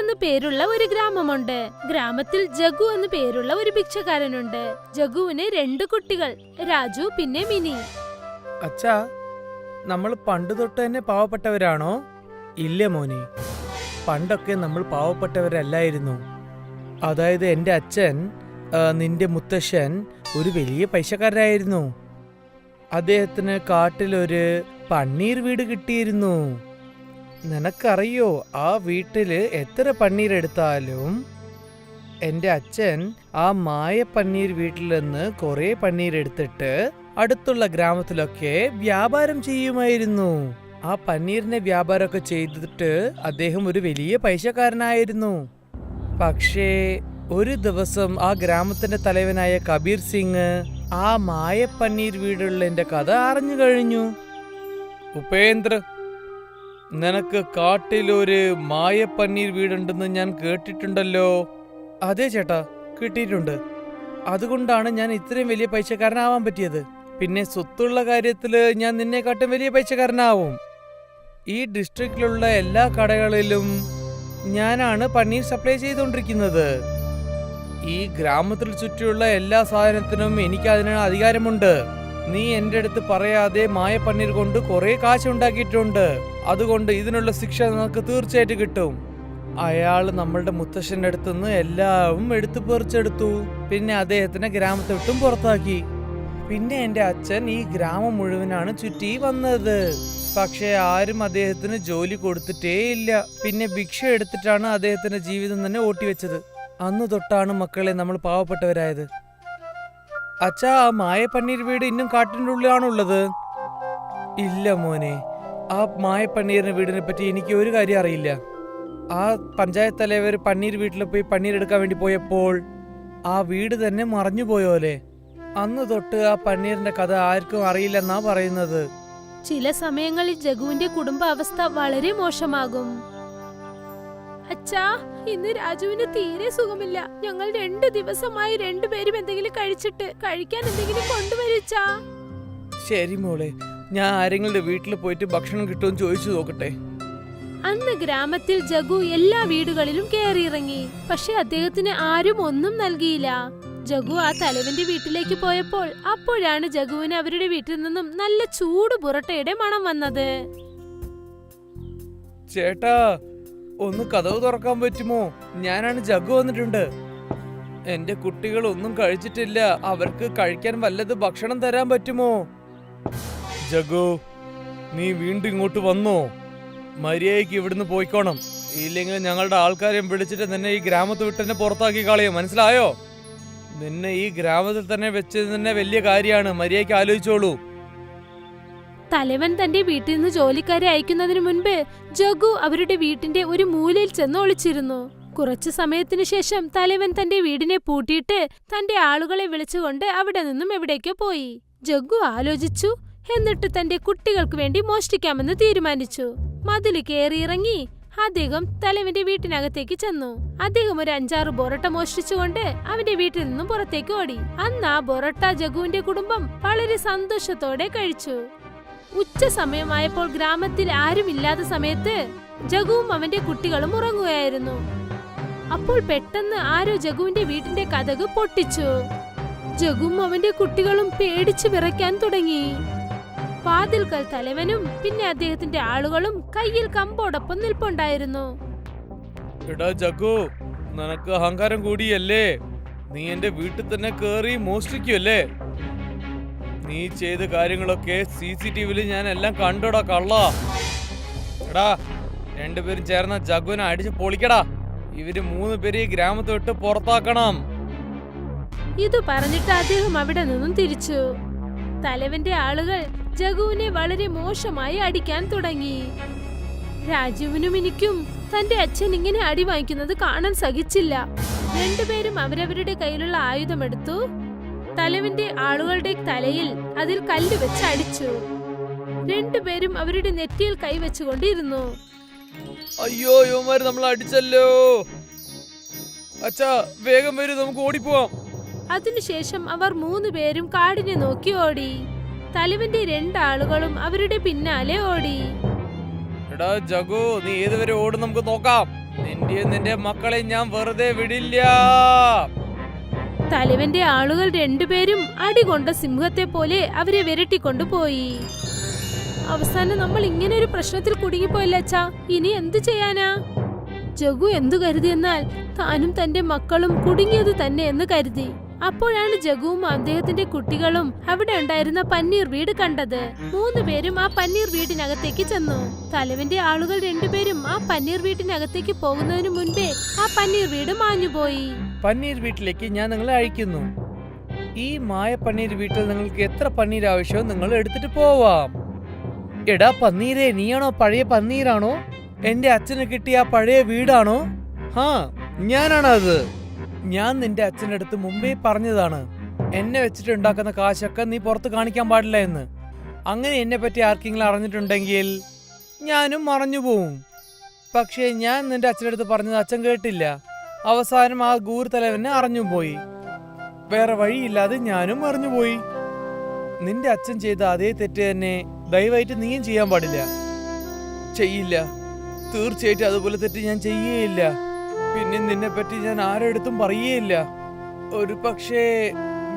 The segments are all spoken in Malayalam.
എന്ന് പേരുള്ള ഒരു ഗ്രാമമുണ്ട്. ഗ്രാമത്തിൽ ജഗു എന്ന് പേരുള്ള ഒരു ഭിക്ഷക്കാരനുണ്ട്. ജഗുവിന് 2 കുട്ടികൾ, രാജു പിന്നെ മിനി. അച്ഛാ, നമ്മൾ പണ്ട് തൊട്ട് തന്നെ പാവപ്പെട്ടവരാണോ? ഇല്ല മോനെ, പണ്ടൊക്കെ നമ്മൾ പാവപ്പെട്ടവരല്ലായിരുന്നു. അതായത് എൻ്റെ അച്ഛൻ, നിന്റെ മുത്തശ്ശൻ ഒരു വലിയ പൈസക്കാരനായിരുന്നു. അദ്ദേഹത്തിന് കാട്ടിലൊരു പന്നീർ വീട് കിട്ടിയിരുന്നു. നിനക്കറിയോ, ആ വീട്ടില് എത്ര പന്നീരെടുത്താലും എൻ്റെ അച്ഛൻ ആ മായ പന്നീർ വീട്ടിൽ നിന്ന് കുറെ പന്നീരെടുത്തിട്ട് അടുത്തുള്ള ഗ്രാമത്തിലൊക്കെ വ്യാപാരം ചെയ്യുമായിരുന്നു. ആ പന്നീരിന്റെ വ്യാപാരമൊക്കെ ചെയ്തിട്ട് അദ്ദേഹം ഒരു വലിയ പൈസക്കാരനായിരുന്നു. പക്ഷേ ഒരു ദിവസം ആ ഗ്രാമത്തിന്റെ തലവനായ കബീർ സിംഗ് ആ മായ പന്നീർ വീടുള്ളതിന്റെ കഥ അറിഞ്ഞു കഴിഞ്ഞു. ഉപേന്ദ്ര, നിനക്ക് കാട്ടിലൊരു മായ പന്നീർ വീടുണ്ടെന്ന് ഞാൻ കേട്ടിട്ടുണ്ടല്ലോ. അതെ ചേട്ടാ, കിട്ടിയിട്ടുണ്ട്. അതുകൊണ്ടാണ് ഞാൻ ഇത്രയും വലിയ പൈസക്കാരനാവാൻ പറ്റിയത്. പിന്നെ സ്വത്തുള്ള കാര്യത്തില് ഞാൻ നിന്നെക്കാട്ടും വലിയ പൈസക്കാരനാവും. ഈ ഡിസ്ട്രിക്റ്റിലുള്ള എല്ലാ കടകളിലും ഞാനാണ് പന്നീർ സപ്ലൈ ചെയ്തുകൊണ്ടിരിക്കുന്നത്. ഈ ഗ്രാമത്തിൽ ചുറ്റിയുള്ള എല്ലാ സാധനത്തിനും എനിക്ക് അതിനുള്ള അധികാരമുണ്ട്. നീ എൻ്റെ അടുത്ത് പറയാതെ മായ പന്നീർ കൊണ്ട് കുറെ കാശ് ഉണ്ടാക്കിയിട്ടുണ്ട്. അതുകൊണ്ട് ഇതിനുള്ള ശിക്ഷ നമുക്ക് തീർച്ചയായിട്ടും കിട്ടും. അയാൾ നമ്മളുടെ മുത്തശ്ശന്റെ അടുത്തുനിന്ന് എല്ലാം എടുത്തു പറിച്ചെടുത്തു. പിന്നെ അദ്ദേഹത്തിനെ ഗ്രാമത്തെ വിട്ടും പുറത്താക്കി. പിന്നെ എൻ്റെ അച്ഛൻ ഈ ഗ്രാമം മുഴുവനാണ് ചുറ്റി വന്നത്. പക്ഷെ ആരും അദ്ദേഹത്തിന് ജോലി കൊടുത്തിട്ടേ ഇല്ല. പിന്നെ ഭിക്ഷ എടുത്തിട്ടാണ് അദ്ദേഹത്തിന്റെ ജീവിതം തന്നെ ഓട്ടിവെച്ചത്. അന്ന് തൊട്ടാണ് മക്കളെ നമ്മൾ പാവപ്പെട്ടവരായത്. അച്ഛാ, ആ മായ പന്നീർ വീട് ഇന്നും കാട്ടിൻ്റെ ഉള്ളിലാണുള്ളത്? ഇല്ല മോനെ, ആ മായ പന്നീറിന്റെ വീടിനെ പറ്റി എനിക്ക് ഒരു കാര്യം അറിയില്ല. ആ പഞ്ചായത്ത് തലവർ പന്നീർ വീട്ടിൽ പോയി പന്നീർ എടുക്കാൻ വേണ്ടി പോയപ്പോൾ ആ വീട് തന്നെ മറഞ്ഞു പോയോലെ. അന്ന് തൊട്ട് ആ പന്നീറിന്റെ കഥ ആർക്കും അറിയില്ലെന്നാ പറയുന്നത്. ചില സമയങ്ങളിൽ ജഗുവിന്റെ കുടുംബ അവസ്ഥ വളരെ മോശമാകും. അച്ഛാ, ഇന്ന് രാജുവിന് തീരെ സുഖമില്ല. ഞങ്ങൾ 2 ദിവസമായി 2 പേരും എന്തെങ്കിലും കഴിച്ചിട്ട്. കഴിക്കാൻ എന്തെങ്കിലും കൊണ്ടുവരിച്ചാ? ശരി മോളെ, ഞാൻ ആരെങ്കിലും വീട്ടിൽ പോയിട്ട് ഭക്ഷണം കിട്ടുമെന്ന് ചോദിച്ചു നോക്കട്ടെ. അന്ന് ഗ്രാമത്തിൽ ജഗു എല്ലാ വീടുകളിലും കയറിയിറങ്ങി. പക്ഷെ അദ്ദേഹത്തിന് ആരും ഒന്നും നൽകിയില്ല. ജഗു ആ തലവന്റെ വീട്ടിലേക്ക് പോയപ്പോൾ അപ്പോഴാണ് ജഗുവിന് അവരുടെ വീട്ടിൽ നിന്നും നല്ല ചൂട് പൊറോട്ടയുടെ മണം വന്നത്. ചേട്ടാ, ഒന്ന് കതവ് തുറക്കാൻ പറ്റുമോ? ഞാനാണ് ജഗു വന്നിട്ടുണ്ട്. എന്റെ കുട്ടികൾ ഒന്നും കഴിച്ചിട്ടില്ല. അവർക്ക് കഴിക്കാൻ വല്ലത് ഭക്ഷണം തരാൻ പറ്റുമോ? ജഗു, നീ വീണ്ടും ഇങ്ങോട്ട് വന്നോ? മര്യാദയ്ക്ക് ഇവിടുന്ന് പോയിക്കോണം. ഇല്ലെങ്കിൽ ഞങ്ങളുടെ ആൾക്കാരെയും വിളിച്ചിട്ട് നിന്നെ ഈ ഗ്രാമത്തിൽ വിട്ട് തന്നെ പുറത്താക്കി കളയും. മനസ്സിലായോ? നിന്നെ ഈ ഗ്രാമത്തിൽ തന്നെ വെച്ചത് തന്നെ വലിയ കാര്യമാണ്. മര്യാദയ്ക്ക് ആലോചിച്ചോളൂ. തലവൻ തന്റെ വീട്ടിൽ നിന്ന് ജോലിക്കാരെ അയക്കുന്നതിന് മുൻപ് ജഗു അവരുടെ വീട്ടിന്റെ ഒരു മൂലയിൽ ചെന്ന് ഒളിച്ചിരുന്നു. കുറച്ചു സമയത്തിനു ശേഷം തലവൻ തന്റെ വീടിനെ പൂട്ടിയിട്ട് തന്റെ ആളുകളെ വിളിച്ചുകൊണ്ട് അവിടെ നിന്നും എവിടേക്കോ പോയി. ജഗു ആലോചിച്ചു. എന്നിട്ട് തന്റെ കുട്ടികൾക്ക് വേണ്ടി മോഷ്ടിക്കാമെന്ന് തീരുമാനിച്ചു. മതില് കയറിയിറങ്ങി അദ്ദേഹം തലവന്റെ വീട്ടിനകത്തേക്ക് ചെന്നു. അദ്ദേഹം ഒരു 5-6 ബൊറോട്ട മോഷ്ടിച്ചുകൊണ്ട് അവന്റെ വീട്ടിൽ നിന്നും പുറത്തേക്ക് ഓടി. അന്ന് ആ ബൊറോട്ട ജഗുവിന്റെ കുടുംബം വളരെ സന്തോഷത്തോടെ കഴിച്ചു. ഉച്ച സമയമായപ്പോൾ ഗ്രാമത്തിൽ ആരുമില്ലാത്ത സമയത്ത് ജഗുവും അവന്റെ കുട്ടികളും ഉറങ്ങുകയായിരുന്നു. അപ്പോൾ പെട്ടെന്ന് ആരോ ജഗുവിന്റെ വീട്ടിന്റെ കതക് പൊട്ടിച്ചു. ജഗുവും അവന്റെ കുട്ടികളും പേടിച്ചു വിറയ്ക്കാൻ തുടങ്ങി. വാതിൽക്കൽ തലവനും പിന്നെ അദ്ദേഹത്തിന്റെ ആളുകളും കയ്യിൽ കമ്പോടൊപ്പം നിൽപ്പുണ്ടായിരുന്നു. എടാ ജഗു, നിനക്ക് അഹങ്കാരം കൂടിയല്ലേ? നീ എന്റെ വീട്ടിൽ തന്നെ കേറി മോഷ്ടിക്കുമല്ലേ? നീ ചെയ്ത കാര്യങ്ങളൊക്കെ CCTVയിൽ ഞാൻ എല്ലാം കണ്ടോടാ കള്ള. എടാ, 2 പേരും ചേർന്ന ജഗുവിനെ അടിച്ച് പൊളിക്കടാ. ഇവര് 3 പേരെ ഈ ഗ്രാമത്തെ വിട്ട് പുറത്താക്കണം. ഇത് പറഞ്ഞിട്ട് അദ്ദേഹം അവിടെ നിന്നും തിരിച്ചു. തലവന്റെ ആളുകൾ ജഗുവിനെ വളരെ മോശമായി അടിക്കാൻ തുടങ്ങി. രാജുവിനും എനിക്കും തന്റെ അച്ഛൻ ഇങ്ങനെ അടി വാങ്ങിക്കുന്നത് കാണാൻ സഹിച്ചില്ല. 2 പേരും അവരവരുടെ കയ്യിലുള്ള ആയുധമെടുത്തു. തലവന്റെ ആളുകളുടെ തലയിൽ അതിൽ കല്ല് വെച്ച് അടിച്ചു. 2 പേരും അവരുടെ നെറ്റിയിൽ കൈവച്ചുകൊണ്ടിരുന്നു. അയ്യോ, യുവമാര് നമ്മൾ അടിച്ചല്ലോ. അച്ഛാ, വേഗം വരൂ, നമുക്ക് ഓടിപ്പോവാം. അതിനുശേഷം അവർ 3 പേരും കാടിനെ നോക്കി ഓടി. തലവന്റെ 2 ആളുകളും അവരുടെ പിന്നാലെ ഓടി. എടാ ജഗു, നീ ഏതുവരെ ഓടും നമുക്ക് നോക്കാം. നിന്റെ മക്കളെ ഞാൻ വെറുതെ വിടില്ല. തലവന്റെ ആളുകൾ രണ്ടുപേരും അടികൊണ്ട സിംഹത്തെ പോലെ അവരെ വിരട്ടിക്കൊണ്ടുപോയി. അവസാനം നമ്മൾ ഇങ്ങനെ ഒരു പ്രശ്നത്തിൽ കുടുങ്ങിപ്പോയില്ല അച്ഛാ. ഇനി എന്തു ചെയ്യാനാ? ജഗു എന്തു കരുതിയെന്നാൽ താനും തന്റെ മക്കളും കുടുങ്ങിയത് തന്നെ എന്ന് കരുതി. അപ്പോഴാണ് ജഗുവും അദ്ദേഹത്തിന്റെ കുട്ടികളും അവിടെ ഉണ്ടായിരുന്ന പന്നീർ വീട് കണ്ടത്. 3 പേരും ആ പന്നീർ വീടിനകത്തേക്ക് ചെന്നു. തലവന്റെ ആളുകൾ രണ്ടുപേരും ആ പന്നീർ വീട്ടിനകത്തേക്ക് പോകുന്നതിന് മുൻപേ ആ പന്നീർ വീട് മാഞ്ഞുപോയി. പന്നീർ വീട്ടിലേക്ക് ഞാൻ നിങ്ങളെ അയക്കുന്നു. ഈ മായ പന്നീർ വീട്ടിൽ നിങ്ങൾക്ക് എത്ര പന്നീർ ആവശ്യമോ നിങ്ങൾ എടുത്തിട്ട് പോവാം. എടാ പന്നീരെ, നീയാണോ പഴയ പന്നീരാണോ? എന്റെ അച്ഛന് കിട്ടിയ ആ പഴയ വീടാണോ? ഹാ, ഞാനാണത്. ഞാൻ നിന്റെ അച്ഛൻ്റെ അടുത്ത് മുമ്പേ പറഞ്ഞതാണ്, എന്നെ വെച്ചിട്ട് ഉണ്ടാക്കുന്ന കാശൊക്കെ നീ പുറത്ത് കാണിക്കാൻ പാടില്ല എന്ന്. അങ്ങനെ എന്നെ പറ്റി ആർക്കെങ്കിലും അറിഞ്ഞിട്ടുണ്ടെങ്കിൽ ഞാനും മറഞ്ഞു പോവും. പക്ഷേ ഞാൻ നിന്റെ അച്ഛൻ്റെ അടുത്ത് പറഞ്ഞത് അച്ഛൻ കേട്ടില്ല. അവസാനം ആ ഗൂർ തലവനെ അറിഞ്ഞുപോയി. വേറെ വഴിയില്ലാതെ ഞാനും അറിഞ്ഞുപോയി. നിന്റെ അച്ഛൻ ചെയ്ത അതേ തെറ്റ് തന്നെ ദയവായിട്ട് നീയും ചെയ്യാൻ പാടില്ല. ചെയ്യില്ല, തീർച്ചയായിട്ടും അതുപോലെ തെറ്റ് ഞാൻ ചെയ്യേയില്ല. പിന്നെ നിന്നെ പറ്റി ഞാൻ ആരെടുത്തും പറയേയില്ല. ഒരു പക്ഷേ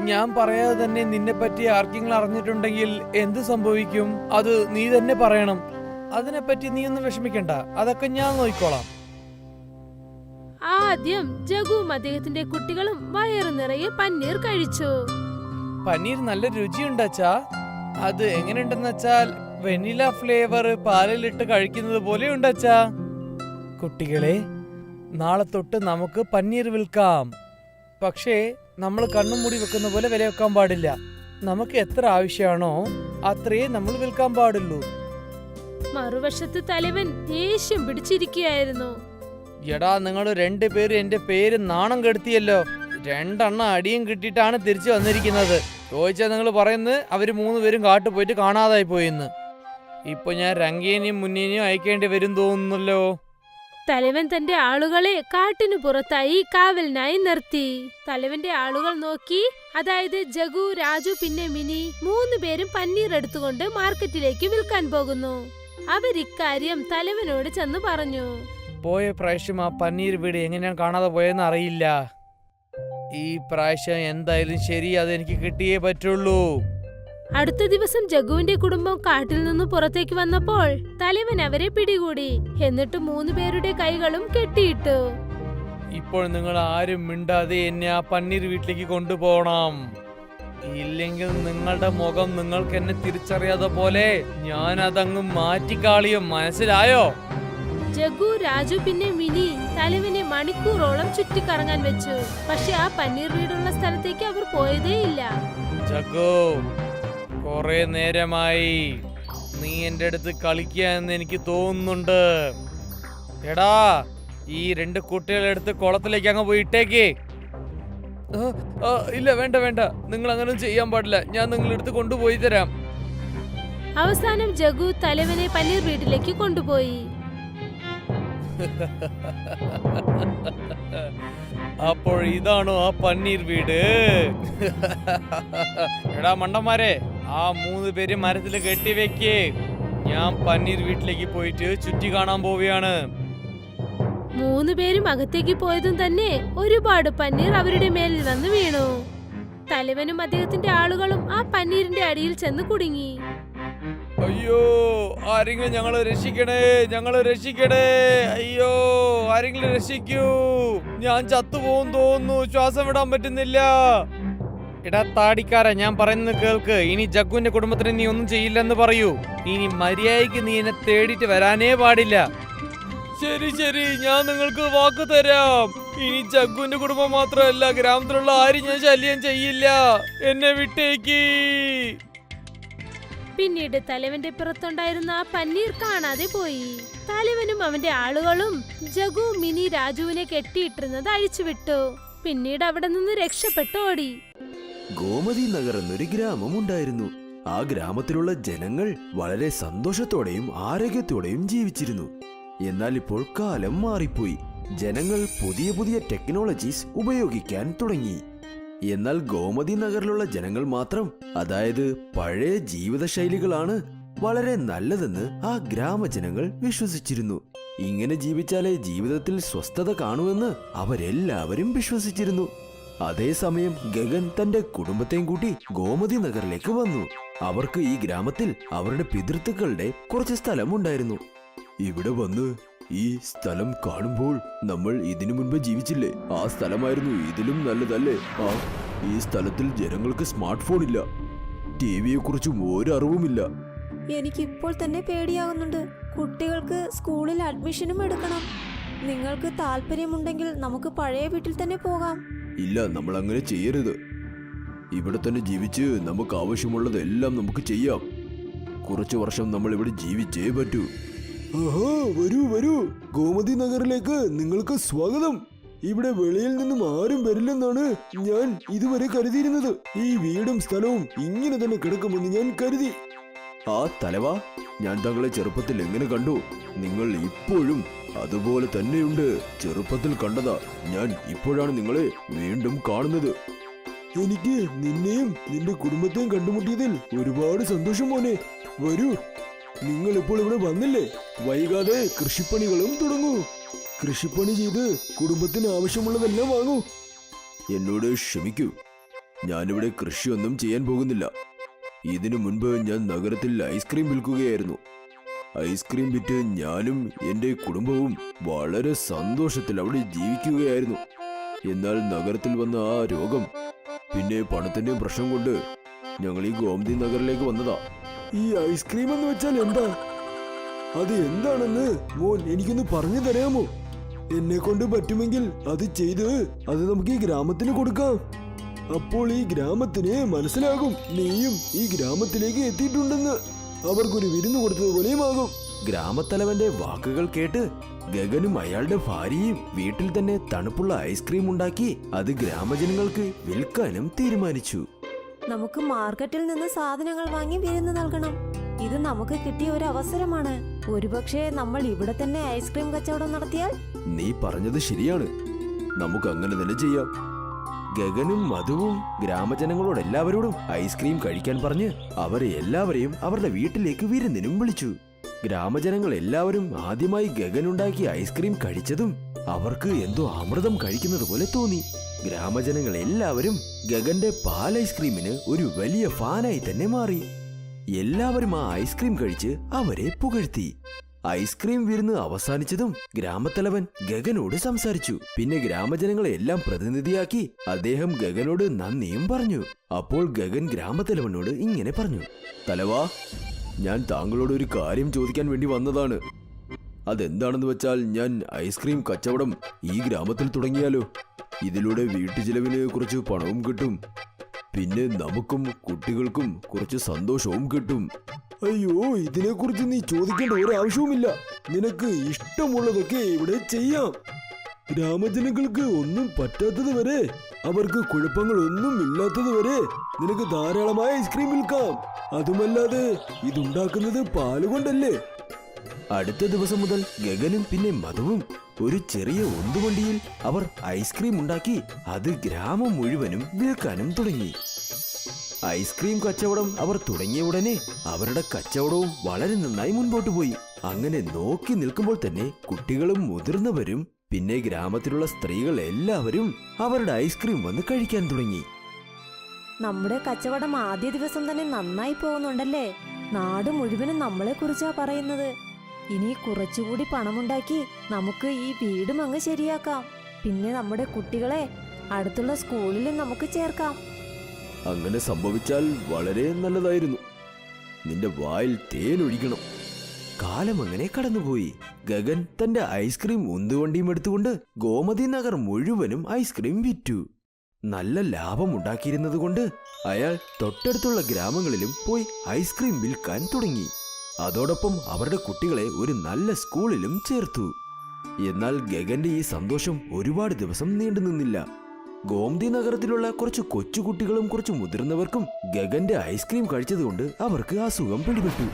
ഞാൻ പറയാതെ തന്നെ നിന്നെ പറ്റി ആർക്കെങ്കിലും അറിഞ്ഞിട്ടുണ്ടെങ്കിൽ എന്ത് സംഭവിക്കും? അത് നീ തന്നെ പറയണം. അതിനെപ്പറ്റി നീ ഒന്നും വിഷമിക്കണ്ട, അതൊക്കെ ഞാൻ നോക്കിക്കോളാം. ആദ്യം ജഗുവും അദ്ദേഹത്തിന്റെ കുട്ടികളും വയറു നിറയെ പന്നീർ കഴിച്ചു. പനീർ നല്ല രുചിയുണ്ട് അച്ഛാ. അത് എങ്ങനെയുണ്ടെന്ന് വെച്ചാൽ വെനില ഫ്ലേവർ പാലിലിട്ട് കഴിക്കുന്നത് പോലെ ഉണ്ട് അച്ഛാ. കുട്ടികളെ, നാളെ തൊട്ട് നമുക്ക് പന്നീർ വിൽക്കാം. പക്ഷേ നമ്മൾ കണ്ണും മൂടി വെക്കുന്ന പോലെ വില വെക്കാൻ പാടില്ല. നമുക്ക് എത്ര ആവശ്യമാണോ അത്രയേ നമ്മൾ വിൽക്കാൻ പാടുള്ളൂ. മറുവശത്ത് തലവൻ ദേഷ്യം പിടിച്ചിരിക്കുകയായിരുന്നു. എടാ, നിങ്ങൾ 2 പേര് എന്റെ പേര് നാണം കെടുത്തിയല്ലോ. 2 അടിയും കിട്ടിയിട്ടാണ് തിരിച്ചു വന്നിരിക്കുന്നത്. ചോദിച്ചാൽ നിങ്ങൾ പറയുന്നത് അവര് 3 പേരും കാട്ടു പോയിട്ട് കാണാതായി പോയിന്ന്. ഇപ്പൊ ഞാൻ രംഗേനെയും മുന്നേനെയും അയക്കേണ്ടി വരും തോന്നുന്നല്ലോ. തലവൻ തന്റെ ആളുകളെ കാട്ടിനു പുറത്തായി കാവലിനായി നിർത്തി. തലവന്റെ ആളുകൾ നോക്കി, അതായത് ജഗു, രാജു പിന്നെ മിനി 3 പേരും പന്നീർ എടുത്തുകൊണ്ട് മാർക്കറ്റിലേക്ക് വിൽക്കാൻ പോകുന്നു. അവരിക്കാര്യം തലവനോട് ചെന്ന് പറഞ്ഞു. പോയ പ്രാവശ്യം ആ പന്നീർ വീട് എങ്ങനെയാണ് കാണാതെ പോയെന്ന് അറിയില്ല. ഈ പ്രാവശ്യം എന്തായാലും ശരി, അതെനിക്ക് കിട്ടിയേ പറ്റുള്ളൂ. അടുത്ത ദിവസം ജഗുവിന്റെ കുടുംബം കാട്ടിൽ നിന്ന് പുറത്തേക്ക് വന്നപ്പോൾ തലവൻ അവരെ പിടികൂടി. എന്നിട്ട് 3 പേരുടെ കൈകളും കെട്ടിയിട്ടു. ഇപ്പോൾ നിങ്ങൾ ആരും മിണ്ടാതെ എന്നെ ആ പന്നീർ വീട്ടിലേക്ക് കൊണ്ടുപോകണം. ഇല്ലെങ്കിൽ നിങ്ങളുടെ മുഖം നിങ്ങൾക്ക് എന്നെ തിരിച്ചറിയാതെ പോലെ ഞാൻ അതങ്ങ് മാറ്റിക്കാളിയും, മനസ്സിലായോ? ജഗു, രാജു പിന്നെ മിനി തലവനെ മണിക്കൂറോളം ചുറ്റിക്കറങ്ങാൻ വെച്ചു. പക്ഷെ ആ പന്നീർ വീടുള്ള സ്ഥലത്തേക്ക് അവർ പോയതേയില്ല. ജഗു, കൊറേ നേരമായി നീ എന്റെ അടുത്ത് കളിക്കാന്ന് എനിക്ക് തോന്നുന്നുണ്ട്. എടാ, ഈ 2 കുട്ടികളെ എടുത്ത് കുളത്തിലേക്ക് അങ്ങ് പോയി ഇട്ടേക്ക്. ഇല്ല, വേണ്ട വേണ്ട, നിങ്ങൾ അങ്ങനെ ചെയ്യാൻ പാടില്ല. ഞാൻ നിങ്ങളുടെ അടുത്ത് കൊണ്ടുപോയി തരാം. അവസാനം ജഗു തലവനെ പന്നീർ വീട്ടിലേക്ക് കൊണ്ടുപോയി. അപ്പോൾ ഇതാണോ ആ പന്നീർ വീട്? എടാ മണ്ടന്മാരെ, ആ 3 പേര് മരത്തിൽ കെട്ടിവെക്ക്. ഞാൻ പന്നീർ വീട്ടിലേക്ക് പോയിട്ട് ചുറ്റി കാണാൻ പോവുകയാണ്. 3 പേരും അകത്തേക്ക് പോയതും തന്നെ ഒരുപാട് പന്നീർ അവരുടെ മേലിൽ വന്ന് വീണു. തലവനും അദ്ദേഹത്തിന്റെ ആളുകളും ആ പന്നീരിന്റെ അടിയിൽ ചെന്ന് കുടുങ്ങി. അയ്യോ, ആരെങ്കിലും ഞങ്ങളെ രക്ഷിക്കണേ, ഞങ്ങളെ രക്ഷിക്കണേ. അയ്യോ, ആരെങ്കിലും രക്ഷിക്കൂ. ഞാൻ ചത്തുപോകും തോന്നുന്നു, ശ്വാസം വിടാൻ പറ്റുന്നില്ല. എടാ താടിക്കാര, ഞാൻ പറയുന്നത് കേൾക്ക്. ഇനി ജഗ്ഗുവിന്റെ കുടുംബത്തിന് നീ ഒന്നും ചെയ്യില്ലെന്ന് പറയൂ. ഇനി മര്യാദയ്ക്ക് നീ എന്നെ തേടിയിട്ട് വരാനേ പാടില്ല. ശരി ശരി, ഞാൻ നിങ്ങൾക്ക് വാക്ക് തരാം. ഇനി ജഗ്ഗുവിന്റെ കുടുംബം മാത്രമല്ല, ഗ്രാമത്തിലുള്ള ആരും ഞാൻ ശല്യം ചെയ്യില്ല. എന്നെ വിട്ടേക്ക്. പിന്നീട് തലവന്റെ പുറത്തുണ്ടായിരുന്ന ആ പന്നീർ കാണാതെ പോയി. തലവനും അവന്റെ ആളുകളും ജഗു, മിനി, രാജുവിനെ കെട്ടിയിട്ടിരുന്നത് അഴിച്ചുവിട്ടു. പിന്നീട് അവിടെ നിന്ന് രക്ഷപ്പെട്ടോടി. ഗോമതി നഗർ എന്നൊരു ഗ്രാമം ഉണ്ടായിരുന്നു. ആ ഗ്രാമത്തിലുള്ള ജനങ്ങൾ വളരെ സന്തോഷത്തോടെയും ആരോഗ്യത്തോടെയും ജീവിച്ചിരുന്നു. എന്നാൽ ഇപ്പോൾ കാലം മാറിപ്പോയി. ജനങ്ങൾ പുതിയ പുതിയ ടെക്നോളജീസ് ഉപയോഗിക്കാൻ തുടങ്ങി. എന്നാൽ ഗോമതി നഗറിലുള്ള ജനങ്ങൾ മാത്രം, അതായത് പഴയ ജീവിതശൈലികളാണ് വളരെ നല്ലതെന്ന് ആ ഗ്രാമജനങ്ങൾ വിശ്വസിച്ചിരുന്നു. ഇങ്ങനെ ജീവിച്ചാലേ ജീവിതത്തിൽ സ്വസ്ഥത കാണുമെന്ന് അവരെല്ലാവരും വിശ്വസിച്ചിരുന്നു. അതേസമയം ഗഗൻ തന്റെ കുടുംബത്തെയും കൂട്ടി ഗോമതി നഗറിലേക്ക് വന്നു. അവർക്ക് ഈ ഗ്രാമത്തിൽ അവരുടെ പിതൃത്തുക്കളുടെ കുറച്ച് സ്ഥലമുണ്ടായിരുന്നു. ഇവിടെ വന്ന് ഈ സ്ഥലം കാണുമ്പോൾ നമ്മൾ ഇതിനു മുൻപ് ജീവിച്ചില്ലേ, ആ സ്ഥലമായിരുന്നു ഇതിലും നല്ലതല്ലേ? ഈ സ്ഥലത്തിൽ ജനങ്ങൾക്ക് സ്മാർട്ട് ഫോൺ ഇല്ല, ടിവിയെ കുറിച്ചും ഒരു അറിവുമില്ല. എനിക്കിപ്പോൾ തന്നെ പേടിയാകുന്നുണ്ട്. കുട്ടികൾക്ക് സ്കൂളിൽ അഡ്മിഷനും എടുക്കണം. നിങ്ങൾക്ക് താല്പര്യമുണ്ടെങ്കിൽ നമുക്ക് പഴയ വീട്ടിൽ തന്നെ പോകാം. ഇല്ല, നമ്മൾ അങ്ങനെ ചെയ്യരുത്. ഇവിടെ തന്നെ ജീവിച്ച് നമുക്ക് ആവശ്യമുള്ളതെല്ലാം നമുക്ക് ചെയ്യാം. കുറച്ചു വർഷം നമ്മൾ ഇവിടെ ജീവിച്ചേ പറ്റൂ. വരൂ വരൂ, ഗോമതി നഗറിലേക്ക് നിങ്ങൾക്ക് സ്വാഗതം. ഇവിടെ വെളിയിൽ നിന്നും ആരും വരില്ലെന്നാണ് ഞാൻ ഇതുവരെ കരുതിയിരുന്നത്. ഈ വീടും സ്ഥലവും ഇങ്ങനെ തന്നെ കിടക്കുമെന്ന് ഞാൻ കരുതി. തലവാ, ഞാൻ താങ്കളെ ചെറുപ്പത്തിൽ എങ്ങനെ കണ്ടു, നിങ്ങൾ ഇപ്പോഴും അതുപോലെ തന്നെയുണ്ട്. ചെറുപ്പത്തിൽ കണ്ടതാ, ഞാൻ ഇപ്പോഴാണ് നിങ്ങളെ വീണ്ടും കാണുന്നത്. എനിക്ക് നിന്നെയും നിന്റെ കുടുംബത്തെയും കണ്ടുമുട്ടിയതിൽ ഒരുപാട് സന്തോഷം മോനെ. വരൂ, നിങ്ങൾ ഇപ്പോൾ ഇവിടെ വന്നില്ലേ, വൈകാതെ കൃഷിപ്പണികളും തുടങ്ങൂ. കൃഷിപ്പണി ചെയ്ത് കുടുംബത്തിന് ആവശ്യമുള്ളതെല്ലാം വാങ്ങൂ. എന്നോട് ക്ഷമിക്കൂ, ഞാനിവിടെ കൃഷിയൊന്നും ചെയ്യാൻ പോകുന്നില്ല. ഇതിനു മുൻപ് ഞാൻ നഗരത്തിൽ ഐസ്ക്രീം വിൽക്കുകയായിരുന്നു. ഐസ്ക്രീം വിറ്റ് ഞാനും എന്റെ കുടുംബവും വളരെ സന്തോഷത്തിൽ അവിടെ ജീവിക്കുകയായിരുന്നു. എന്നാൽ നഗരത്തിൽ വന്ന ആ രോഗം, പിന്നെ പണത്തിന്റെ പ്രശ്നം കൊണ്ട് ഞങ്ങൾ ഈ ഗോമതി നഗറിലേക്ക് വന്നതാ. ഈ ഐസ്ക്രീം എന്ന് വെച്ചാൽ എന്താ? അത് എന്താണെന്ന് മോൻ എനിക്കൊന്ന് പറഞ്ഞു തരാമോ? എന്നെ കൊണ്ട് പറ്റുമെങ്കിൽ അത് ചെയ്ത് അത് നമുക്ക് ഈ ഗ്രാമത്തിന് കൊടുക്കാം. അപ്പോൾ ഈ ഗ്രാമത്തിന് മനസ്സിലാകും നീയും ഈ ഗ്രാമത്തിലേക്ക് എത്തിയിട്ടുണ്ടെന്ന്. അവർക്കൊരു വിരുന്ന് കൊടുത്തതുപോലെയുമാകും. ഗ്രാമത്തലവന്റെ വാക്കുകൾ കേട്ട് ഗഗനും അയാളുടെ ഭാര്യയും വീട്ടിൽ തന്നെ തണുപ്പുള്ള ഐസ്ക്രീം ഉണ്ടാക്കി അത് ഗ്രാമജനങ്ങൾക്ക് വിൽക്കാനും തീരുമാനിച്ചു. നമുക്ക് മാർക്കറ്റിൽ നിന്ന് സാധനങ്ങൾ വാങ്ങി വിരുന്ന് നൽകണം. ഇത് നമുക്ക് കിട്ടിയ ഒരു അവസരമാണ്. ഒരുപക്ഷെ നമ്മൾ ഇവിടെ തന്നെ ഐസ്ക്രീം കച്ചവടം നടത്തിയാൽ? നീ പറഞ്ഞത് ശരിയാണ്, നമുക്ക് അങ്ങനെ തന്നെ ചെയ്യാം. ഗഗനും മധുവും ഗ്രാമജനങ്ങളോട് എല്ലാവരോടും ഐസ്ക്രീം കഴിക്കാൻ പറഞ്ഞ് അവരെ എല്ലാവരെയും അവരുടെ വീട്ടിലേക്ക് വിരുന്നിനും വിളിച്ചു. ഗ്രാമജനങ്ങൾ എല്ലാവരും ആദ്യമായി ഗഗൻ ഉണ്ടാക്കിയ ഐസ്ക്രീം കഴിച്ചതും അവർക്ക് എന്തോ അമൃതം കഴിക്കുന്നത് പോലെ തോന്നി. ഗ്രാമജനങ്ങൾ എല്ലാവരും ഗഗന്റെ പാൽ ഐസ്ക്രീമിന് ഒരു വലിയ ഫാനായി തന്നെ മാറി. എല്ലാവരും ആ ഐസ്ക്രീം കഴിച്ച് അവരെ പുകഴ്ത്തി. ഐസ്ക്രീം വിരുന്ന് അവസാനിച്ചതും ഗ്രാമത്തലവൻ ഗഗനോട് സംസാരിച്ചു. പിന്നെ ഗ്രാമജനങ്ങളെ എല്ലാം പ്രതിനിധിയാക്കി അദ്ദേഹം ഗഗനോട് നന്ദിയും പറഞ്ഞു. അപ്പോൾ ഗഗൻ ഗ്രാമത്തലവനോട് ഇങ്ങനെ പറഞ്ഞു: തലവാ, ഞാൻ താങ്കളോട് ഒരു കാര്യം ചോദിക്കാൻ വേണ്ടി വന്നതാണ്. അതെന്താണെന്ന് വെച്ചാൽ, ഞാൻ ഐസ്ക്രീം കച്ചവടം ഈ ഗ്രാമത്തിൽ തുടങ്ങിയാലോ? ഇതിലൂടെ വീട്ടുചിലവിന് കുറച്ച് പണവും കിട്ടും, പിന്നെ നമുക്കും കുട്ടികൾക്കും കുറച്ച് സന്തോഷവും കിട്ടും. അയ്യോ, ഇതിനെക്കുറിച്ച് നീ ചോദിക്കേണ്ട ഒരു ആവശ്യവുമില്ല. നിനക്ക് ഇഷ്ടമുള്ളതൊക്കെ ഇവിടെ ചെയ്യാം. ഗ്രാമജനങ്ങൾക്ക് ഒന്നും പറ്റാത്തത് വരെ, അവർക്ക് കുഴപ്പങ്ങളൊന്നും ഇല്ലാത്തത് വരെ നിനക്ക് ധാരാളമായ ഐസ്ക്രീം വിൽക്കാം. അതുമല്ലാതെ ഇതുണ്ടാക്കുന്നത് പാലുകൊണ്ടല്ലേ. അടുത്ത ദിവസം മുതൽ ഗഗനും പിന്നെ മധുവും ഒരു ചെറിയ ഉന്തുവണ്ടിയിൽ അവർ ഐസ്ക്രീം ഉണ്ടാക്കി അത് ഗ്രാമം മുഴുവനും വിൽക്കാനും തുടങ്ങി. ഐസ്ക്രീം കച്ചവടം അവർ തുടങ്ങിയ ഉടനെ അവരുടെ കച്ചവടവും വളരെ നന്നായി മുൻപോട്ട് പോയി. അങ്ങനെ നോക്കി നിൽക്കുമ്പോൾ തന്നെ കുട്ടികളും മുതിർന്നവരും പിന്നെ ഗ്രാമത്തിലുള്ള സ്ത്രീകൾ എല്ലാവരും അവരുടെ ഐസ്ക്രീം വന്ന് കഴിക്കാൻ തുടങ്ങി. നമ്മുടെ കച്ചവടം ആദ്യ ദിവസം തന്നെ നന്നായി പോകുന്നുണ്ടല്ലേ? നാട് മുഴുവനും നമ്മളെ കുറിച്ചാ പറയുന്നത്. ഇനി കുറച്ചുകൂടി പണമുണ്ടാക്കി നമുക്ക് ഈ വീടും അങ്ങ് ശരിയാക്കാം. പിന്നെ നമ്മുടെ കുട്ടികളെ അടുത്തുള്ള സ്കൂളിലും നമുക്ക് ചേർക്കാം. അങ്ങനെ സംഭവിച്ചാൽ വളരെ നല്ലതായിരുന്നു. നിന്റെ വായിൽ തേനൊഴിക്കണം. കാലം അങ്ങനെ കടന്നുപോയി. ഗഗൻ തന്റെ ഐസ്ക്രീം ഉന്തുവണ്ടിയും എടുത്തുകൊണ്ട് ഗോമതി നഗർ മുഴുവനും ഐസ്ക്രീം വിറ്റു. നല്ല ലാഭം ഉണ്ടാക്കിയിരുന്നത് കൊണ്ട് അയാൾ തൊട്ടടുത്തുള്ള ഗ്രാമങ്ങളിലും പോയി ഐസ്ക്രീം വിൽക്കാൻ തുടങ്ങി. അതോടൊപ്പം അവരുടെ കുട്ടികളെ ഒരു നല്ല സ്കൂളിലും ചേർത്തു. എന്നാൽ ഗഗന്റെ ഈ സന്തോഷം ഒരുപാട് ദിവസം നീണ്ടു നിന്നില്ല. ഗോമതി നഗരത്തിലുള്ള കുറച്ച് കൊച്ചുകുട്ടികളും കുറച്ച് മുതിർന്നവർക്കും ഗഗന്റെ ഐസ്ക്രീം കഴിച്ചതുകൊണ്ട് അവർക്ക് അസുഖം പിടിപെട്ടു.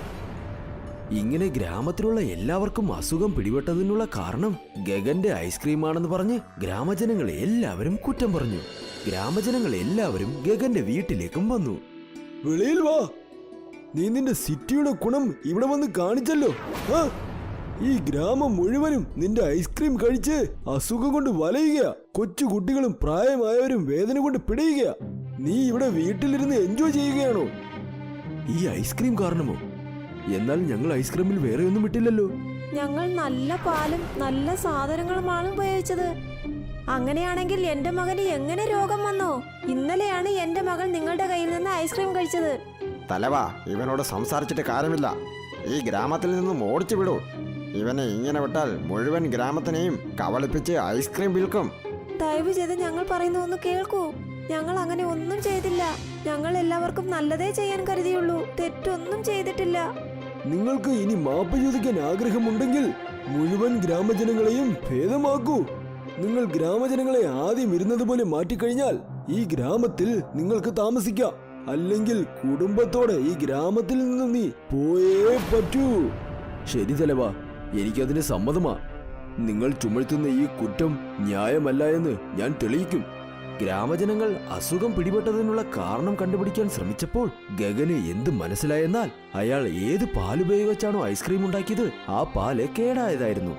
ഇങ്ങനെ ഗ്രാമത്തിലുള്ള എല്ലാവർക്കും അസുഖം പിടിപെട്ടതിനുള്ള കാരണം ഗഗന്റെ ഐസ്ക്രീം ആണെന്ന് പറഞ്ഞ് ഗ്രാമജനങ്ങളെ എല്ലാവരും കുറ്റം പറഞ്ഞു. ഗ്രാമജനങ്ങൾ എല്ലാവരും ഗഗന്റെ വീട്ടിലേക്കും വന്നു. വെളിയിൽ വാ, നീ നിന്റെ സിറ്റിയുടെ ഗുണം ഇവിടെ വന്ന് കാണിച്ചല്ലോ. ഈ ഗ്രാമം മുഴുവനും നിന്റെ ഐസ്ക്രീം കഴിച്ച് അസുഖം കൊണ്ട് വലയുക. കൊച്ചു കുട്ടികളും പ്രായമായവരും വേദന കൊണ്ട് പിടയുക. നീ ഇവിടെ വീട്ടിലിരുന്ന് എൻജോയ് ചെയ്യുകയാണോ? ഈ ഐസ്ക്രീം കാരണമോ? എന്നാൽ ഞങ്ങൾ ഐസ്ക്രീമിൽ വേറെ ഒന്നും ഇട്ടില്ലല്ലോ. ഞങ്ങൾ നല്ല പാലും നല്ല സാധനങ്ങളുമാണ് ഉപയോഗിച്ചത്. അങ്ങനെയാണെങ്കിൽ എന്റെ മകന് എങ്ങനെ രോഗം വന്നോ? ഇന്നലെയാണ് എന്റെ മകൾ നിങ്ങളുടെ കയ്യിൽ നിന്ന് ഐസ്ക്രീം കഴിച്ചത്. തലവാ, ഇവനോട് സംസാരിച്ചിട്ട് കാര്യമില്ല. ഈ ഗ്രാമത്തിൽ നിന്നും ഓടിച്ചു വിടൂ. ഇവനെ ഇങ്ങനെ വിട്ടാൽ മുഴുവൻ ഗ്രാമത്തിനെയും കബളിപ്പിച്ച് ഐസ്ക്രീം വിൽക്കും. ദയവ് ചെയ്ത് ഞങ്ങൾ പറയുന്ന ഒന്ന് കേൾക്കൂ. ഞങ്ങൾ അങ്ങനെ ഒന്നും ചെയ്തില്ല. ഞങ്ങൾ എല്ലാവർക്കും നല്ലതേ ചെയ്യാൻ കരുതിയുള്ളൂ. തെറ്റൊന്നും ചെയ്തിട്ടില്ല. നിങ്ങൾക്ക് ഇനി മാപ്പ് ചോദിക്കാൻ ആഗ്രഹമുണ്ടെങ്കിൽ മുഴുവൻ ഗ്രാമജനങ്ങളെയും ഭേദമാക്കൂ. നിങ്ങൾ ഗ്രാമജനങ്ങളെ ആദ്യം ഇരുന്നത് പോലെ മാറ്റിക്കഴിഞ്ഞാൽ ഈ ഗ്രാമത്തിൽ നിങ്ങൾക്ക് താമസിക്കാം. അല്ലെങ്കിൽ കുടുംബത്തോടെ ഈ ഗ്രാമത്തിൽ നിന്നും നീ പോയേ പറ്റൂ. ശരി തലവാ, എനിക്കതിന് സമ്മതമാ. നിങ്ങൾ ചുമത്തുന്ന ഈ കുറ്റം ന്യായമല്ല എന്ന് ഞാൻ തെളിയിക്കും. ഗ്രാമജനങ്ങൾ അസുഖം പിടിപെട്ടതിനുള്ള കാരണം കണ്ടുപിടിക്കാൻ ശ്രമിച്ചപ്പോൾ ഗഗന് എന്ത് മനസ്സിലായെന്നാൽ അയാൾ ഏത് പാലുപയോഗിച്ചാണോ ഐസ്ക്രീം ഉണ്ടാക്കിയത് ആ പാല് കേടായതായിരുന്നു.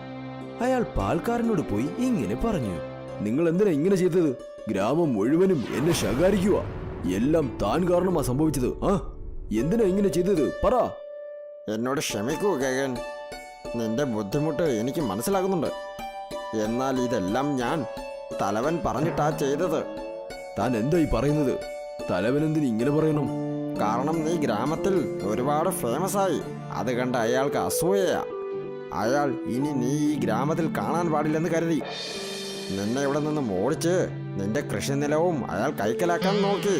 അയാൾ പാൽക്കാരനോട് പോയി ഇങ്ങനെ പറഞ്ഞു: നിങ്ങൾ എന്തിനാ ഇങ്ങനെ ചെയ്തത്? ഗ്രാമം മുഴുവനും എന്നെ ശകാരിക്കുക. എല്ലാം താൻ കാരണമാ സംഭവിച്ചത്. എന്തിനാ ഇങ്ങനെ ചെയ്തത്? പറ. എന്നോട് ക്ഷമിക്കൂ ഗഗൻ, നിന്റെ ബുദ്ധിമുട്ട് എനിക്ക് മനസ്സിലാകുന്നുണ്ട്. എന്നാൽ ഇതെല്ലാം ഞാൻ തലവൻ പറഞ്ഞിട്ടാ ചെയ്തത്. താൻ എന്തായി പറയുന്നത്? തലവൻ എന്തിന് ഇങ്ങനെ പറയണം? കാരണം നീ ഗ്രാമത്തിൽ ഒരുപാട് ഫേമസ് ആയി. അത് കണ്ട് അയാൾക്ക് അസൂയയാ. അയാൾ ഇനി നീ ഈ ഗ്രാമത്തിൽ കാണാൻ പാടില്ലെന്ന് കരുതി നിന്നെ ഇവിടെ നിന്നും ഓടിച്ച് നിന്റെ കൃഷിനിലവും അയാൾ കൈക്കലാക്കാൻ നോക്കി.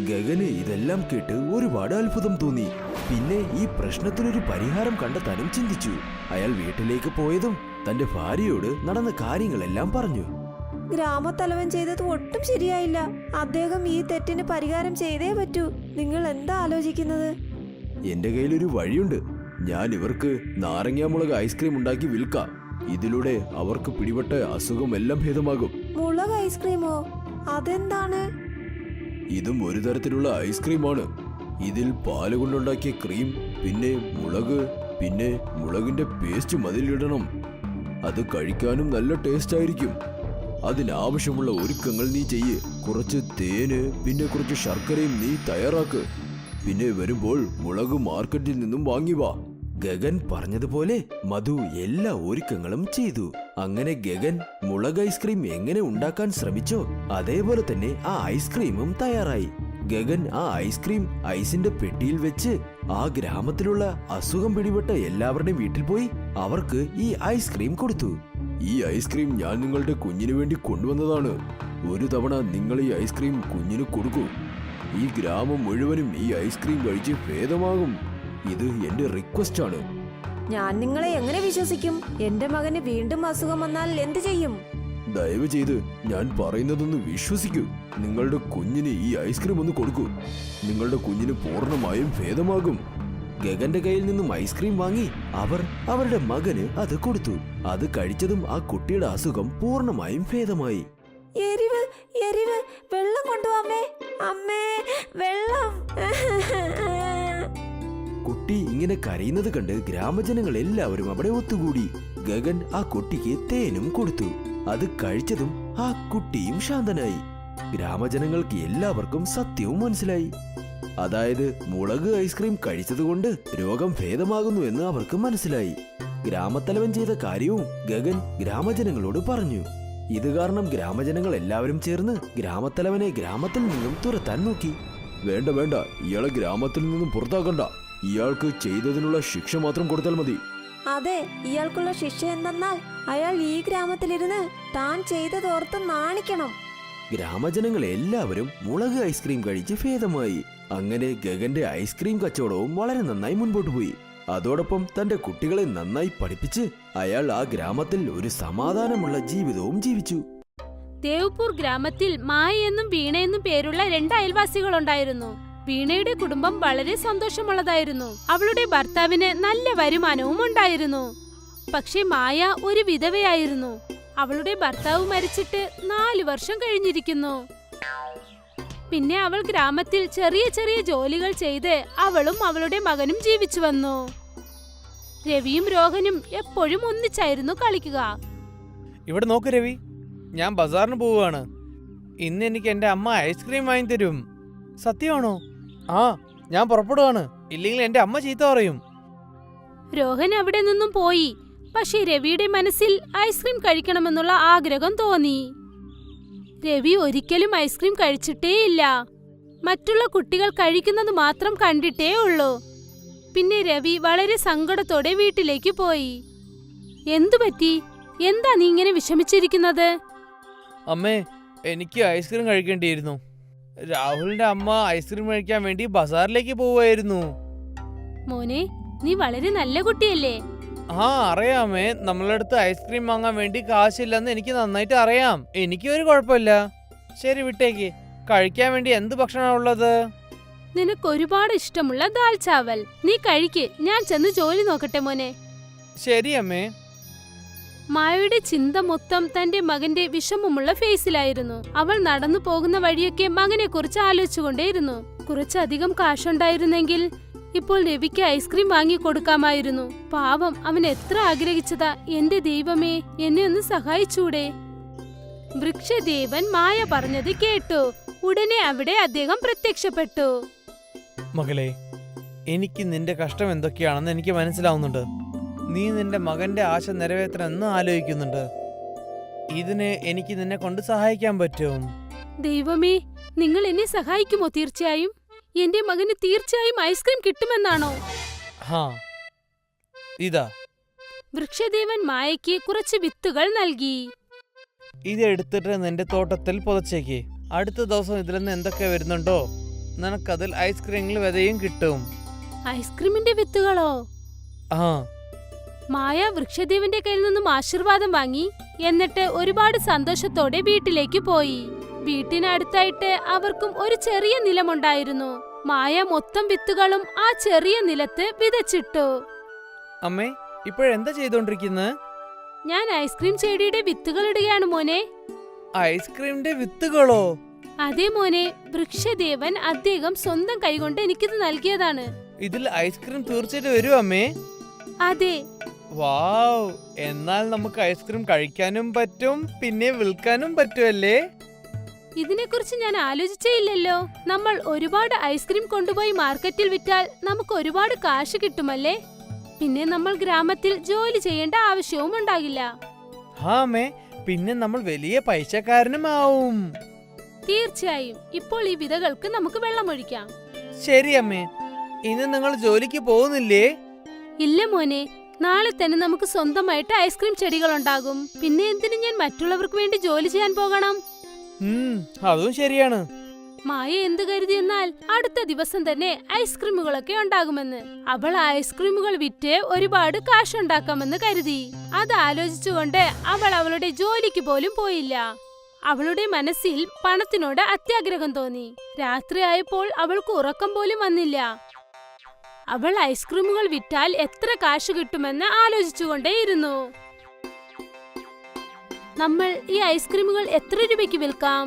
ഗഗന് ഇതെല്ലാം കേട്ട് ഒരുപാട് അത്ഭുതം തോന്നി. പിന്നെ ഈ പ്രശ്നത്തിനൊരു പരിഹാരം കണ്ടെത്താനും ചിന്തിച്ചു. അയാൾ വീട്ടിലേക്ക് പോയതും തന്റെ ഭാര്യയോട് നടന്ന കാര്യങ്ങളെല്ലാം പറഞ്ഞു. ഗ്രാമത്തലവൻ ചെയ്തത് ഒട്ടും ശരിയായില്ല. അദ്ദേഹം ഈ തെറ്റിന് പരിഹാരം ചെയ്തേ പറ്റൂ. നിങ്ങൾ എന്താ ആലോചിക്കുന്നത്? എന്റെ കയ്യിലൊരു വഴിയുണ്ട്. ഞാൻ ഇവർക്ക് നാരങ്ങാമുളക് ഐസ്ക്രീം ഉണ്ടാക്കി വിൽക്കാം. ഇതിലൂടെ അവർക്ക് പിടിപെട്ട അസുഖം എല്ലാം ഭേദമാകും. മുളക് ഐസ്ക്രീമോ? അതെന്താണ്? ഇതും ഒരു തരത്തിലുള്ള ഐസ്ക്രീമാണ്. ഇതിൽ പാല് കൊണ്ടുണ്ടാക്കിയ ക്രീം, പിന്നെ മുളക്, പിന്നെ മുളകിന്റെ പേസ്റ്റ് മതിലിടണം. അത് കഴിക്കാനും നല്ല ടേസ്റ്റ് ആയിരിക്കും. അതിനാവശ്യമുള്ള ഒരുക്കങ്ങൾ നീ ചെയ്യ്. കുറച്ച് തേന്, പിന്നെ കുറച്ച് ശർക്കരയും നീ തയ്യാറാക്ക്. പിന്നെ വരുമ്പോൾ മുളക് മാർക്കറ്റിൽ നിന്നും വാങ്ങി വാ. ഗഗൻ പറഞ്ഞതുപോലെ മധു എല്ലാ ഒരുക്കങ്ങളും ചെയ്തു. അങ്ങനെ ഗഗൻ മുളക് ഐസ്ക്രീം എങ്ങനെ ഉണ്ടാക്കാൻ ശ്രമിച്ചോ അതേപോലെ തന്നെ ആ ഐസ്ക്രീമും തയ്യാറായി. ഗഗൻ ആ ഐസ്ക്രീം ഐസിന്റെ പെട്ടിയിൽ വെച്ച് ആ ഗ്രാമത്തിലുള്ള അസുഖം പിടിപെട്ട എല്ലാവരുടെയും വീട്ടിൽ പോയി അവർക്ക് ഈ ഐസ്ക്രീം കൊടുത്തു. ഈ ഐസ്ക്രീം ഞാൻ നിങ്ങളുടെ കുഞ്ഞിനു വേണ്ടി കൊണ്ടുവന്നതാണ്. ഒരു തവണ നിങ്ങൾ ഈ ഐസ്ക്രീം കുഞ്ഞിന് കൊടുക്കൂ. ഈ ഗ്രാമം മുഴുവനും ഈ ഐസ്ക്രീം കഴിച്ച് ഭേദമാകും. ഇത് എന്റെ റിക്വസ്റ്റ് ആണ്. ഞാൻ നിങ്ങളെ എങ്ങനെ വിശ്വസിക്കും? എന്റെ മകന് വീണ്ടും അസുഖം വന്നാൽ എന്ത് ചെയ്യും? ദയവ് ചെയ്ത് ഞാൻ പറയുന്നതൊന്ന് വിശ്വസിക്കൂ. നിങ്ങളുടെ കുഞ്ഞിന് ഈ ഐസ്ക്രീം ഒന്ന് കൊടുക്കൂ. നിങ്ങളുടെ കുഞ്ഞിന് പൂർണ്ണമായും ഭേദമാകും. ഗഗന്റെ കയ്യിൽ നിന്നും ഐസ്ക്രീം വാങ്ങി അവർ അവരുടെ മകന് അത് കൊടുത്തു. അത് കഴിച്ചതും ആ കുട്ടിയുടെ അസുഖം പൂർണ്ണമായും ഭേദമായി. എരിവ്, എരിവ്, വെള്ളം കൊണ്ടുപോവാമേ. അമ്മേ, വെള്ളം. കുട്ടി ഇങ്ങനെ കരയുന്നത് കണ്ട് ഗ്രാമജനങ്ങൾ എല്ലാവരും അവിടെ ഒത്തുകൂടി. ഗഗൻ ആ കുട്ടിക്ക് തേനും കൊടുത്തു. അത് കഴിച്ചതും ആ കുട്ടിയും ശാന്തനായി. ഗ്രാമജനങ്ങൾക്ക് എല്ലാവർക്കും സത്യവും മനസ്സിലായി. അതായത് മുളക് ഐസ്ക്രീം കഴിച്ചതുകൊണ്ട് രോഗം ഭേദമാകുന്നു എന്ന് അവർക്ക് മനസ്സിലായി. ഗ്രാമത്തലവൻ ചെയ്ത കാര്യവും ഗഗൻ ഗ്രാമജനങ്ങളോട് പറഞ്ഞു. ഇത് കാരണം ഗ്രാമജനങ്ങൾ എല്ലാവരും ചേർന്ന് ഗ്രാമത്തലവനെ ഗ്രാമത്തിൽ നിന്നും തുരത്താൻ നോക്കി. വേണ്ട വേണ്ട, ഇയാളെ ഗ്രാമത്തിൽ നിന്നും പുറത്താക്കണ്ട. ഇയാൾക്ക് ചെയ്തതിനുള്ള ശിക്ഷ മാത്രം കൊടുത്താൽ മതി. അതെ, ഇയാൾക്കുള്ള ശിക്ഷ എന്തെന്നാൽ അയാൾ ഈ ഗ്രാമത്തിലിരുന്ന് താൻ ചെയ്തതോർത്ത് നാണിക്കണം. ഗ്രാമജനങ്ങൾ എല്ലാവരും മുളക് ഐസ്ക്രീം കഴിച്ച് ഭേദമായി. അങ്ങനെ ഗഗന്റെ ഐസ്ക്രീം കച്ചവടവും വളരെ നന്നായി മുൻപോട്ട് പോയി. അതോടൊപ്പം തന്റെ കുട്ടികളെ നന്നായി പഠിപ്പിച്ച് അയാൾ ആ ഗ്രാമത്തിൽ ഒരു സമാധാനമുള്ള ജീവിതവും ജീവിച്ചു. ദേവ്പൂർ ഗ്രാമത്തിൽ മായ എന്നും വീണ എന്നും പേരുള്ള 2 അയൽവാസികളുണ്ടായിരുന്നു. വീണയുടെ കുടുംബം വളരെ സന്തോഷമുള്ളതായിരുന്നു. അവളുടെ ഭർത്താവിന് നല്ല വരുമാനവും ഉണ്ടായിരുന്നു. പക്ഷെ മായ ഒരു വിധവയായിരുന്നു. അവളുടെ ഭർത്താവ് മരിച്ചിട്ട് 4 വർഷം കഴിഞ്ഞിരിക്കുന്നു. പിന്നെ അവൾ ഗ്രാമത്തിൽ ചെറിയ ചെറിയ ജോലികൾ ചെയ്ത് അവളും അവളുടെ മകനും ജീവിച്ചു വന്നു. രവിയും രോഹനും എപ്പോഴും ഒന്നിച്ചായിരുന്നു കളിക്കുക. ഇവിടെ നോക്ക് രവി, ഞാൻ ബസാറിന് പോവുകയാണ്. ഇന്ന് എനിക്ക് എന്റെ അമ്മ ഐസ്ക്രീം വാങ്ങി തരും. സത്യമാണോ? ആ, ഞാൻ പുറപ്പെടുവാണ്. ഇല്ലെങ്കിൽ എന്റെ അമ്മ ചീത്ത പറയും. രോഹൻ അവിടെ നിന്നും പോയി. പക്ഷേ രവിയുടെ മനസ്സിൽ ഐസ്ക്രീം കഴിക്കണമെന്നുള്ള ആഗ്രഹം തോന്നി. രവി ഒരിക്കലും ഐസ്ക്രീം കഴിച്ചിട്ടേയില്ല. മറ്റുള്ള കുട്ടികൾ കഴിക്കുന്നത് മാത്രം കണ്ടിട്ടേ ഉള്ളൂ. പിന്നെ രവി വളരെ സങ്കടത്തോടെ വീട്ടിലേക്ക് പോയി. എന്തു പറ്റി? എന്താ നീ ഇങ്ങനെ വിഷമിച്ചിരിക്കുന്നത്? അമ്മേ, എനിക്ക് ഐസ്ക്രീം കഴിക്കേണ്ടിയിരുന്നു. രാഹുലിന്റെ അമ്മ ഐസ്ക്രീം കഴിക്കാൻ വേണ്ടി ബസാറിലേക്ക് പോവുമായിരുന്നു. മോനെ, നീ വളരെ നല്ല കുട്ടിയല്ലേ? ആ, അറിയാമേ. നമ്മളടുത്ത് ഐസ്ക്രീം വാങ്ങാൻ വേണ്ടി കാശില്ലെന്ന് എനിക്ക് നന്നായിട്ട് അറിയാം. എനിക്കൊരു കുഴപ്പമില്ല. ശരി, വിട്ടേക്ക്. കഴിക്കാൻ വേണ്ടി എന്ത് ഭക്ഷണമാണ് ഉള്ളത്? നിനക്ക് ഒരുപാട് ഇഷ്ടമുള്ള ദാൽ ചാവൽ. നീ കഴിക്ക്. ഞാൻ ചെന്ന് ജോലി നോക്കട്ടെ മോനെ. ശരി അമ്മേ. മായയുടെ ചിന്ത മൊത്തം തന്റെ മകന്റെ വിഷമമുള്ള ഫേസിലായിരുന്നു. അവൾ നടന്നു പോകുന്ന വഴിയൊക്കെ മകനെ കുറിച്ച് ആലോചിച്ചുകൊണ്ടേയിരുന്നു. കുറച്ചധികം കാശുണ്ടായിരുന്നെങ്കിൽ ഇപ്പോൾ രവിക്ക് ഐസ്ക്രീം വാങ്ങി കൊടുക്കാമായിരുന്നു. പാവം, അവൻ എത്ര ആഗ്രഹിച്ചതാ. എന്റെ ദൈവമേ, എന്നെ ഒന്ന് സഹായിച്ചൂടെ? വൃക്ഷദേവൻ മായ പറഞ്ഞത് കേട്ടു. ഉടനെ അവിടെ അദ്ദേഹം പ്രത്യക്ഷപ്പെട്ടു. മകളെ, എനിക്ക് നിന്റെ കഷ്ടം എന്തൊക്കെയാണെന്ന് എനിക്ക് മനസ്സിലാവുന്നുണ്ട്. നീ നിന്റെ മകന്റെ ആശ നിറവേറ്റണമെന്ന് ആലോചിക്കുന്നുണ്ട്. ഇതിന് എനിക്ക് നിന്നെ കൊണ്ട് സഹായിക്കാൻ പറ്റും. ദൈവമേ, നിങ്ങൾ എന്നെ സഹായിക്കുമോ? തീർച്ചയായും. എന്റെ മകന് തീർച്ചയായും ഐസ്ക്രീം കിട്ടുമെന്നാണോ? ഹാ, ഇതാ. വൃക്ഷദേവൻ മായയ്ക്ക് കുറച്ച് വിത്തുകൾ നൽകി. ഇത് എടുത്തിട്ട് നിന്റെ തോട്ടത്തിൽ പുതച്ചേക്ക്. അടുത്ത ദിവസം ഇതിൽ നിന്ന് എന്തൊക്കെ വരുന്നുണ്ടോ നിനക്കതിൽ ഐസ്ക്രീമിൽ വിതയും കിട്ടും. ഐസ്ക്രീമിന്റെ വിത്തുകളോ? ആ. മായ വൃക്ഷദേവന്റെ കയ്യിൽ നിന്നും ആശീർവാദം വാങ്ങി. എന്നിട്ട് ഒരുപാട് സന്തോഷത്തോടെ വീട്ടിലേക്ക് പോയി. വീട്ടിനടുത്തായിട്ട് അവർക്കും ഒരു ചെറിയ നിലമുണ്ടായിരുന്നു. മായ മൊത്തം വിത്തുകളും ആ ചെറിയ നിലത്ത് വിതച്ചിട്ടു. അമ്മേ, ഇപ്പോഴെന്താ ചെയ്തോണ്ടിരിക്കുന്നത്? ഞാൻ ഐസ്ക്രീം ചെടിയുടെ വിത്തുകൾ ഇടുകയാണ് മോനെ. ഐസ്ക്രീമിന്റെ വിത്തുകളോ? അതെ മോനെ, വൃക്ഷദേവൻ അദ്ദേഹം സ്വന്തം കൈകൊണ്ട് എനിക്കിത് നൽകിയതാണ്. ഇതിൽ ഐസ്ക്രീം തീർച്ചയായിട്ടും വരും അമ്മേ. അതെ. വാവ്, എന്നാൽ നമുക്ക് ഐസ്ക്രീം കഴിക്കാനും പറ്റും, പിന്നെ വിൽക്കാനും പറ്റുമല്ലേ? ഇതിനെക്കുറിച്ച് ഞാൻ ആലോചിച്ചേ ഇല്ലല്ലോ. നമ്മൾ ഒരുപാട് ഐസ്ക്രീം കൊണ്ടുപോയി മാർക്കറ്റിൽ വിറ്റാൽ നമുക്ക് ഒരുപാട് കാശ് കിട്ടുമല്ലേ? പിന്നെ നമ്മൾ ഗ്രാമത്തിൽ ജോലി ചെയ്യേണ്ട ആവശ്യവും ഉണ്ടാകില്ല. ഹാ അമ്മേ, പിന്നെ നമ്മൾ വലിയ പൈസക്കാരനും ആവും. തീർച്ചയായും. ഇപ്പോൾ ഈ വിതകൾക്ക് നമുക്ക് വെള്ളമൊഴിക്കാം. ശരി അമ്മേ. ഇന്ന് നിങ്ങൾ ജോലിക്ക് പോകുന്നില്ലേ? ഇല്ല മോനെ, നാളെ തന്നെ നമുക്ക് സ്വന്തമായിട്ട് ഐസ്ക്രീം ചെടികൾ ഉണ്ടാകും. പിന്നെ എന്തിനു ഞാൻ മറ്റുള്ളവർക്ക് വേണ്ടി ജോലി ചെയ്യാൻ പോകണം? അതും ശരിയാണ്. മായ എന്ത് കരുതിയെന്നാൽ അടുത്ത ദിവസം തന്നെ ഐസ്ക്രീമുകളൊക്കെ ഉണ്ടാകുമെന്ന്. അവൾ ഐസ്ക്രീമുകൾ വിറ്റ് ഒരുപാട് കാശുണ്ടാക്കാമെന്ന് കരുതി. അത് ആലോചിച്ചുകൊണ്ട് അവൾ അവളുടെ ജോലിക്ക് പോലും പോയില്ല. അവളുടെ മനസ്സിൽ പണത്തിനോട് അത്യാഗ്രഹം തോന്നി. രാത്രിയായപ്പോൾ അവൾക്ക് ഉറക്കം പോലും വന്നില്ല. അവൾ ഐസ്ക്രീമുകൾ വിറ്റാൽ എത്ര കാശ് കിട്ടുമെന്ന് ആലോചിച്ചുകൊണ്ടേയിരുന്നു. നമ്മൾ ഈ ഐസ്ക്രീമുകൾ എത്ര രൂപയ്ക്ക് വിൽക്കാം?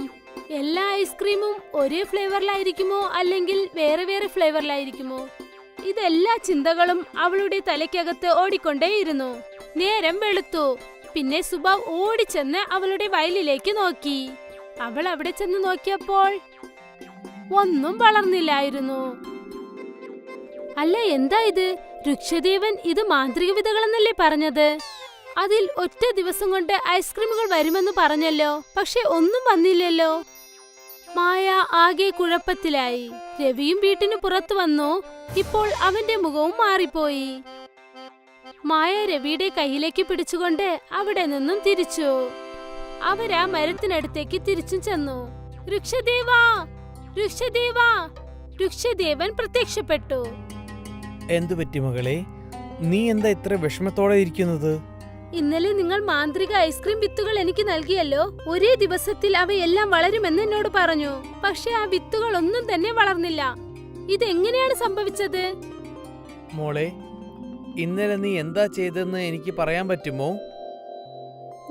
എല്ലാ ഐസ്ക്രീമും ഒരേ ഫ്ലേവറിലായിരിക്കുമോ അല്ലെങ്കിൽ വേറെ വേറെ ഫ്ലേവറിലായിരിക്കുമോ? ഇതെല്ലാ ചിന്തകളും അവളുടെ തലയ്ക്കകത്ത് ഓടിക്കൊണ്ടേയിരുന്നു. നേരം വെളുത്തു. പിന്നെ സുബാവ് ഓടിച്ചെന്ന് അവളുടെ വയലിലേക്ക് നോക്കി. അവൾ അവിടെ ചെന്ന് നോക്കിയപ്പോൾ ഒന്നും വളർന്നില്ലായിരുന്നു. അല്ല, എന്താ ഇത്? വൃക്ഷദേവൻ ഇത് മാന്ത്രിക വിതകളെന്നല്ലേ പറഞ്ഞത്? അതിൽ ഒറ്റ ദിവസം കൊണ്ട് ഐസ്ക്രീമുകൾ വരുമെന്ന് പറഞ്ഞല്ലോ, പക്ഷെ ഒന്നും വന്നില്ലല്ലോ. മായ ആകെ കുഴപ്പത്തിലായി. രവിയും വീട്ടിന് പുറത്തു വന്നു. ഇപ്പോൾ അവന്റെ മുഖവും മാറിപ്പോയി. മായ രവിയുടെ കയ്യിലേക്ക് പിടിച്ചുകൊണ്ട് അവിടെ നിന്നും തിരിച്ചു. അവരാ മരത്തിനടുത്തേക്ക് തിരിച്ചു ചെന്നു. വൃക്ഷദേവാ, വൃക്ഷദേവാ! വൃക്ഷദേവൻ പ്രത്യക്ഷപ്പെട്ടു. എന്തു പറ്റി മകളെ? നീ എന്താ ഇത്ര വിഷമത്തോടെ ഇരിക്കുന്നത്? ഇന്നലെ നിങ്ങൾ മാന്ത്രിക ഐസ്ക്രീം വിത്തുകൾ എനിക്ക് നൽകിയല്ലോ. ഒരേ ദിവസത്തിൽ അവയെല്ലാം വളരുമെന്ന് എന്നോട് പറഞ്ഞു. പക്ഷെ ആ വിത്തുകൾ ഒന്നും തന്നെ വളർന്നില്ല. ഇതെങ്ങനെയാണ് സംഭവിച്ചത്? മോളെ, ഇന്നലെ നീ എന്താ ചെയ്തെന്ന് എനിക്ക് പറയാൻ പറ്റുമോ?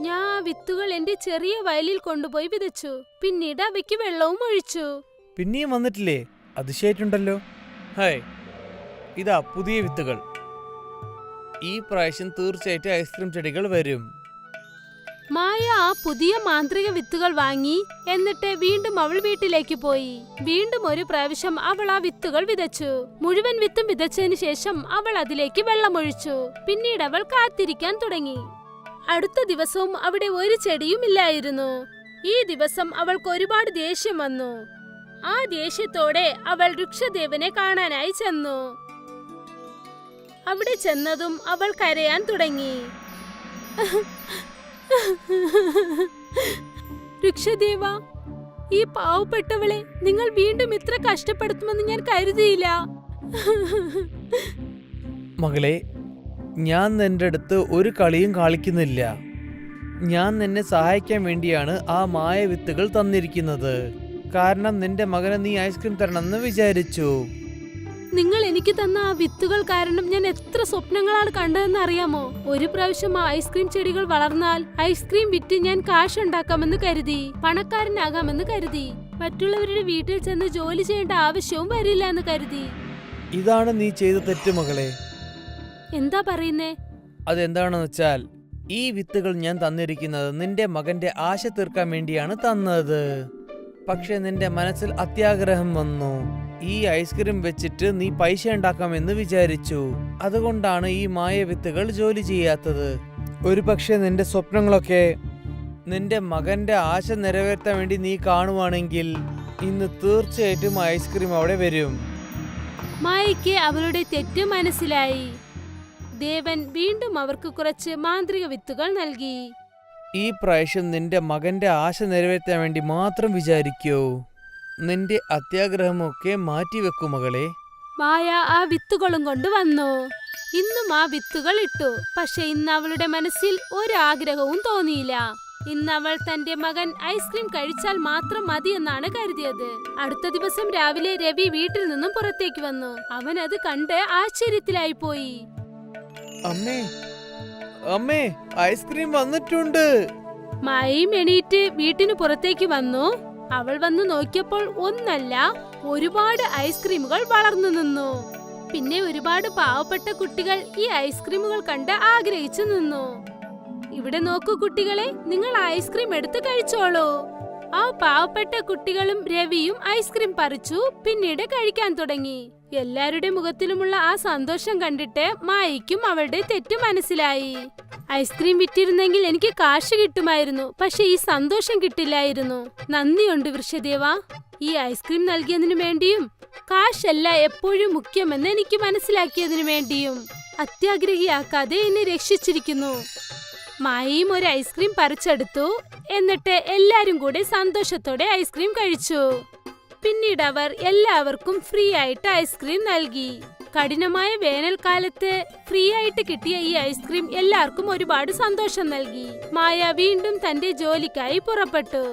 ഞാൻ ആ വിത്തുകൾ എന്റെ ചെറിയ വയലിൽ കൊണ്ടുപോയി വിതച്ചു. പിന്നീട് അവയ്ക്ക് വെള്ളവും ഒഴിച്ചു. പിന്നെയും വന്നിട്ടില്ലേ? അതിശയായിട്ടുണ്ടല്ലോ. ഹായ്, ഇതാ പുതിയ വിത്തുകൾ. ഈ പ്രാവശ്യം തീർച്ചയായിട്ടും ഐസ്ക്രീം ചെടികൾ വരും. മായ ആ പുതിയ മാന്ത്രിക വിത്തുകൾ വാങ്ങി എന്നിട്ട് വീണ്ടും അവൾ വീട്ടിലേക്ക് പോയി. വീണ്ടും ഒരു പ്രാവശ്യം അവൾ ആ വിത്തുകൾ വിതച്ചു. മുഴുവൻ വിത്തും വിതച്ചതിന് ശേഷം അവൾ അതിലേക്ക് വെള്ളമൊഴിച്ചു. പിന്നീട് അവൾ കാത്തിരിക്കാൻ തുടങ്ങി. അടുത്ത ദിവസവും അവിടെ ഒരു ചെടിയും ഇല്ലായിരുന്നു. ഈ ദിവസം അവൾക്ക് ഒരുപാട് ദേഷ്യം വന്നു. ആ ദേഷ്യത്തോടെ അവൾ വൃക്ഷദേവനെ കാണാനായി ചെന്നു. അവിടെ ചെന്നതും അവൾ കരയാൻ തുടങ്ങി. വൃക്ഷദേവ, ഈ പാവപ്പെട്ടവളെ നിങ്ങൾ വീണ്ടും ഇത്ര കഷ്ടപ്പെടുത്തുമെന്ന് ഞാൻ കരുതിയില്ല. മകളെ, ഞാൻ നിന്റെ അടുത്ത് ഒരു കളിയും കളിക്കുന്നില്ല. ഞാൻ നിന്നെ സഹായിക്കാൻ വേണ്ടിയാണ് ആ മായ വിത്തുകൾ തന്നിരിക്കുന്നത്. കാരണം നിന്റെ മകന് നീ ഐസ്ക്രീം തരണമെന്ന് വിചാരിച്ചു. നിങ്ങൾ എനിക്ക് തന്ന ആ വിത്തുകൾ കാരണം ഞാൻ എത്ര സ്വപ്നങ്ങളാണ് കണ്ടതെന്ന് അറിയാമോ? ഒരു പ്രാവശ്യം ആ ഐസ്ക്രീം ചെടികൾ വളർന്നാൽ ഐസ്ക്രീം വിറ്റ് ഞാൻ കാശ് ഉണ്ടാക്കാമെന്ന് കരുതി, പണക്കാരനാകാമെന്ന് കരുതി, മറ്റുള്ളവരുടെ വീട്ടിൽ ചെന്ന് ജോലി ചെയ്യേണ്ട ആവശ്യവും വരില്ല എന്ന് കരുതി. ഇതാണ് നീ ചെയ്ത തെറ്റ് മകളെ. എന്താ പറയുന്നേ? അതെന്താണെന്ന് വെച്ചാൽ, ഈ വിത്തുകൾ ഞാൻ തന്നിരിക്കുന്നത് നിന്റെ മകന്റെ ആശ തീർക്കാൻ വേണ്ടിയാണ് തന്നത്. പക്ഷെ നിന്റെ മനസ്സിൽ അത്യാഗ്രഹം വന്നു. ഈ ഐസ്ക്രീം വെച്ചിട്ട് നീ പൈസ ഉണ്ടാക്കാമെന്ന് വിചാരിച്ചു. അതുകൊണ്ടാണ് ഈ മായ വിത്തുകൾ ജോലി ചെയ്യാത്തത്. ഒരു പക്ഷെ നിന്റെ സ്വപ്നങ്ങളൊക്കെ നിന്റെ മകന്റെ ആശ നിറവേറ്റാൻ വേണ്ടി നീ കാണുവാണെങ്കിൽ ഇന്ന് തീർച്ചയായിട്ടും ഐസ്ക്രീം അവിടെ വരും. മായയ്ക്ക് അവളുടെ തെറ്റ് മനസ്സിലായി. ദേവൻ വീണ്ടും അവർക്ക് കുറച്ച് മാന്ത്രിക വിത്തുകൾ നൽകി. ഈ പ്രാവശ്യം നിന്റെ മകന്റെ ആശ നിറവേറ്റാൻ വേണ്ടി മാത്രം വിചാരിക്കൂ. നിന്റെ അത്യാഗ്രഹമൊക്കെ മാറ്റിവെക്കൂ മകളെ. മായ ആ വിത്തുകളും കൊണ്ട് വന്നു. ഇന്നും ആ വിത്തുകൾ ഇട്ടു. പക്ഷെ ഇന്ന് അവളുടെ മനസ്സിൽ ഒരാഗ്രഹവും തോന്നിയില്ല. ഇന്ന് അവൾ തന്റെ മകൻ ഐസ്ക്രീം കഴിച്ചാൽ മാത്രം മതി എന്നാണ് കരുതിയത്. അടുത്ത ദിവസം രാവിലെ രവി വീട്ടിൽ നിന്നും പുറത്തേക്ക് വന്നു. അവൻ അത് കണ്ട് ആശ്ചര്യത്തിലായി പോയി. അമ്മേ, അമ്മേ, ഐസ്ക്രീം വന്നിട്ടുണ്ട്. മായയും എണീറ്റ് വീട്ടിന് പുറത്തേക്ക് വന്നു. അവൾ വന്നു നോക്കിയപ്പോൾ ഒന്നല്ല, ഒരുപാട് ഐസ്ക്രീമുകൾ വളർന്നു നിന്നു. പിന്നെ ഒരുപാട് പാവപ്പെട്ട കുട്ടികൾ ഈ ഐസ്ക്രീമുകൾ കണ്ട് ആഗ്രഹിച്ചു നിന്നു. ഇവിടെ നോക്കൂ കുട്ടികളെ, നിങ്ങൾ ഐസ്ക്രീം എടുത്ത് കഴിച്ചോളൂ. ആ പാവപ്പെട്ട കുട്ടികളും രവിയും ഐസ്ക്രീം പറിച്ചു. പിന്നീട് കഴിക്കാൻ തുടങ്ങി. എല്ലാവരുടെ മുഖത്തിലുമുള്ള ആ സന്തോഷം കണ്ടിട്ട് മായയ്ക്കും അവളുടെ തെറ്റ് മനസ്സിലായി. ഐസ്ക്രീം വിറ്റിരുന്നെങ്കിൽ എനിക്ക് കാശ് കിട്ടുമായിരുന്നു, പക്ഷെ ഈ സന്തോഷം കിട്ടില്ലായിരുന്നു. നന്ദിയുണ്ട് വൃക്ഷദേവ. ഈ ഐസ്ക്രീം നൽകിയതിനു വേണ്ടിയും കാശല്ല എപ്പോഴും മുഖ്യമെന്ന് എനിക്ക് മനസ്സിലാക്കിയതിനു വേണ്ടിയും അത്യാഗ്രഹിയാക്കാതെ എന്നെ രക്ഷിച്ചിരിക്കുന്നു. മായയും ഒരു ഐസ്ക്രീം പറിച്ചെടുത്തു. എന്നിട്ട് എല്ലാരും കൂടെ സന്തോഷത്തോടെ ഐസ്ക്രീം കഴിച്ചു. പിന്നീട് അവർ എല്ലാവർക്കും ഫ്രീ ആയിട്ട് ഐസ്ക്രീം നൽകി. കഠിനമായ വേനൽക്കാലത്ത് ഫ്രീ ആയിട്ട് കിട്ടിയ ഈ ഐസ്ക്രീം എല്ലാവർക്കും ഒരുപാട് സന്തോഷം നൽകി. മായ വീണ്ടും തന്റെ ജോലിക്കായി പുറപ്പെട്ടു.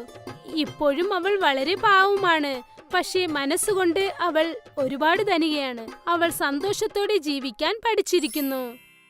ഇപ്പോഴും അവൾ വളരെ പാവമാണ്. പക്ഷേ മനസ്സുകൊണ്ട് അവൾ ഒരുപാട് ധനികയാണ്. അവൾ സന്തോഷത്തോടെ ജീവിക്കാൻ പഠിച്ചിരിക്കുന്നു.